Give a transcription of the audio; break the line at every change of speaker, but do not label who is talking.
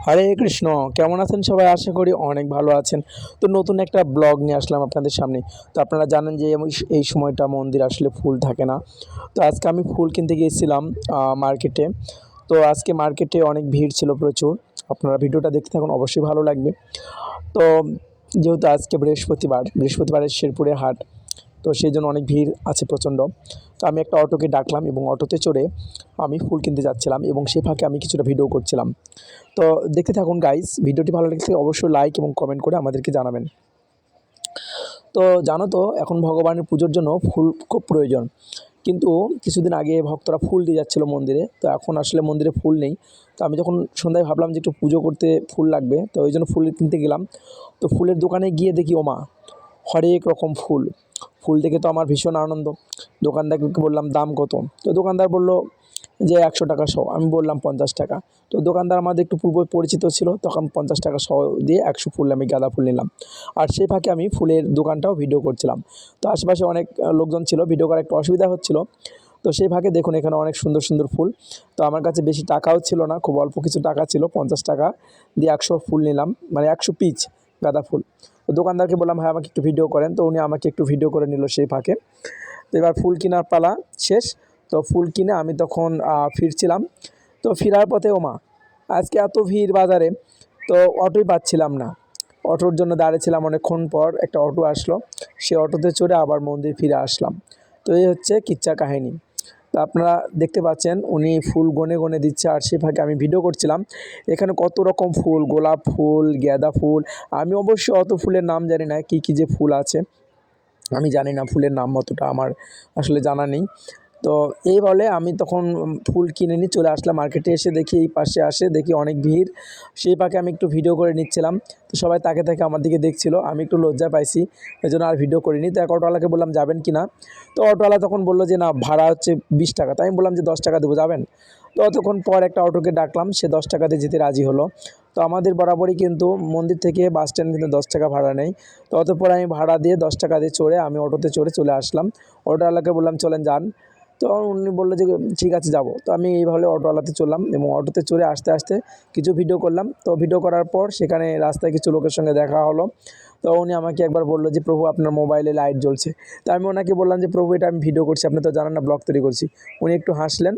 হরে কৃষ্ণ। কেমন আছেন সবাই? আশা করি অনেক ভালো আছেন। তো নতুন একটা ব্লগ নিয়ে আসলাম আপনাদের সামনে। তো আপনারা জানেন যে এই সময়টা মন্দির আসলে ফুল থাকে না। তো আজকে আমি ফুল কিনতে গিয়েছিলাম মার্কেটে। তো আজকে মার্কেটে অনেক ভিড় ছিল প্রচুর। আপনারা ভিডিওটা দেখতে থাকুন, অবশ্যই ভালো লাগবে। তো যেহেতু আজকে বৃহস্পতিবারের শেরপুরে হাট, তো সেই জন্য অনেক ভিড় আছে প্রচণ্ড। তো আমি একটা অটোকে ডাকলাম এবং অটোতে চড়ে আমি ফুল কিনতে যাচ্ছিলাম এবং সে ফাঁকে আমি কিছুটা ভিডিও করছিলাম। তো দেখতে থাকুন গাইস, ভিডিওটি ভালো লাগলে অবশ্যই লাইক এবং কমেন্ট করে আমাদেরকে জানাবেন। তো জানো তো এখন ভগবানের পুজোর জন্য ফুল খুব প্রয়োজন, কিন্তু কিছুদিন আগে ভক্তরা ফুল দিয়ে যাচ্ছিলো মন্দিরে, তো এখন আসলে মন্দিরে ফুল নেই। তো আমি যখন সন্ধ্যায় ভাবলাম যে একটু পুজো করতে ফুল লাগবে, তো ওই জন্য ফুল কিনতে গেলাম। তো ফুলের দোকানে গিয়ে দেখি ওমা, হরেক রকম ফুল। ফুল দেখে তো আমার ভীষণ আনন্দ। দোকানদারকে বললাম দাম কত, তো দোকানদার বলল যে 100 টাকা সহ। আমি বললাম 50 টাকা। তো দোকানদার আমাদের একটু পূর্ব পরিচিত ছিল, তখন 50 টাকা সহ দিয়ে 100 ফুল আমি গাঁদা ফুল নিলাম। আর সেই ফাঁকে আমি ফুলের দোকানটাও ভিডিও করছিলাম। তো আশেপাশে অনেক লোকজন ছিল, ভিডিও করা একটু অসুবিধা হচ্ছিল। তো সেই ফাঁকে দেখুন এখানে অনেক সুন্দর সুন্দর ফুল। তো আমার কাছে বেশি টাকাও ছিল না, খুব অল্প কিছু টাকা ছিল। 50 টাকা দিয়ে 100 ফুল নিলাম, মানে 100 পিস গাঁদা ফুল। তো দোকানদারকে বললাম হ্যাঁ আমাকে একটু ভিডিও করেন, তো উনি আমাকে একটু ভিডিও করে নিল সেই ফাঁকে। তো এবার ফুল কেনার পালা শেষ। তো ফুল কিনে আমি তখন ফিরছিলাম। তো ফেরার পথে ওমা, আজকে এত ভিড় বাজারে, তো অটোই পাচ্ছিলাম না। অটোর জন্য দাঁড়িয়েছিলাম অনেকক্ষণ, পর একটা অটো আসলো, সে অটোতে চড়ে আবার মন্দির ফিরে আসলাম। তো এই হচ্ছে কিচ্ছা কাহিনী। তো আপনারা দেখতে পাচ্ছেন উনি ফুল গনে গনে দিচ্ছে, আর সে ফাঁকে আমি ভিডিও করছিলাম। এখানে কত রকম ফুল, গোলাপ ফুল, গাঁদা ফুল। আমি অবশ্য অত ফুলের নাম জানি না, কী কী যে ফুল আছে আমি জানি না, ফুলের নাম অতটা আমার আসলে জানা নেই। তো এই বলে আমি তখন ফুল কিনে নিয়ে চলে আসলাম মার্কেটে। এসে দেখি এই পাশে দেখি অনেক ভিড়। সেই ফাঁকে আমি একটু ভিডিও করে নিচ্ছিলাম। তো সবাই তাকে তাকে আমার দিকে দেখছিল, আমি একটু লজ্জা পাইছি, এই জন্য আর ভিডিও করিনি। তো এক অটোওয়ালাকে বললাম যাবেন কি না। তো অটোওয়ালা তখন বললো যে না, ভাড়া হচ্ছে 20 টাকা। তাই আমি বললাম যে 10 টাকা দেবো, যাবেন? তো অতক্ষণ পর একটা অটোকে ডাকলাম, সে 10 টাকাতে যেতে রাজি হলো। তো আমাদের বরাবরই কিন্তু মন্দির থেকে বাস স্ট্যান্ড কিন্তু 10 টাকা ভাড়া নেই। তো অতঃপর আমি ভাড়া দিয়ে 10 টাকা দিয়ে চড়ে আমি অটোতে চড়ে চলে আসলাম। অটোওয়ালাকে বললাম চলেন যান। তো উনি বললো যে ঠিক আছে যাবো। তো আমি এইভাবে অটোওয়ালাতে চললাম এবং অটোতে চড়ে আস্তে আস্তে কিছু ভিডিও করলাম। তো ভিডিও করার পর সেখানে রাস্তায় কিছু লোকের সঙ্গে দেখা হলো। তো উনি আমাকে একবার বললো যে প্রভু আপনার মোবাইলে লাইট জ্বলছে। তো আমি ওনাকে বললাম যে প্রভু এটা আমি ভিডিও করছি, আপনি তো জানেন না ব্লগ তৈরি করছি। উনি একটু হাসলেন।